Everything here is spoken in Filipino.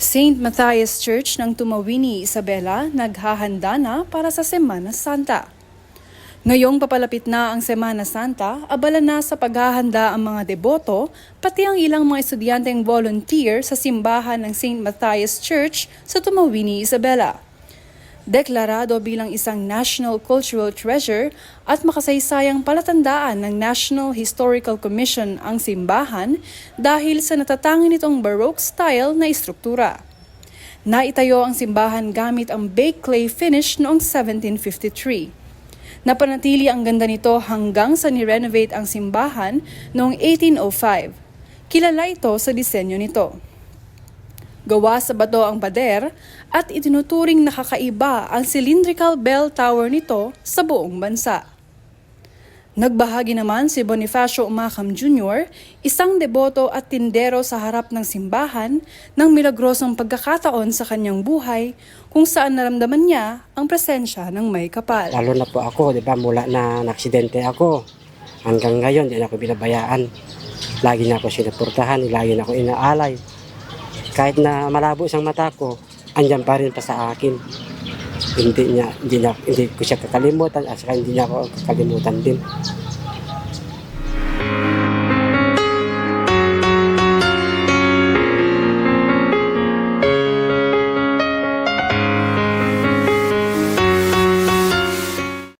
St. Matthias Church ng Tumawini, Isabela, naghahanda na para sa Semana Santa. Ngayong papalapit na ang Semana Santa, abala na sa paghahanda ang mga deboto, pati ang ilang mga estudyanteng volunteer sa simbahan ng St. Matthias Church sa Tumawini, Isabela. Deklarado bilang isang National Cultural Treasure at makasaysayang palatandaan ng National Historical Commission ang simbahan dahil sa natatangi nitong Baroque style na istruktura. Naitayo ang simbahan gamit ang baked clay finish noong 1753. Napanatili ang ganda nito hanggang sa ni-renovate ang simbahan noong 1805. Kilala ito sa disenyo nito. Gawa sa bato ang pader at itinuturing nakakaiba ang cylindrical bell tower nito sa buong bansa. Nagbahagi naman si Bonifacio Umacam Jr., isang deboto at tindero sa harap ng simbahan ng milagrosong pagkakataon sa kanyang buhay kung saan naramdaman niya ang presensya ng may kapal. Lalo na po ako, di ba, mula na aksidente ako. Hanggang ngayon, di na ako binabayaan. Lagi na ako sinuportahan, lagi na ako inaalay. Kahit na malabo isang mata ko, andyan pa rin pa sa akin. Hindi ko siya kakalimutan at saka hindi niya ako kakalimutan din.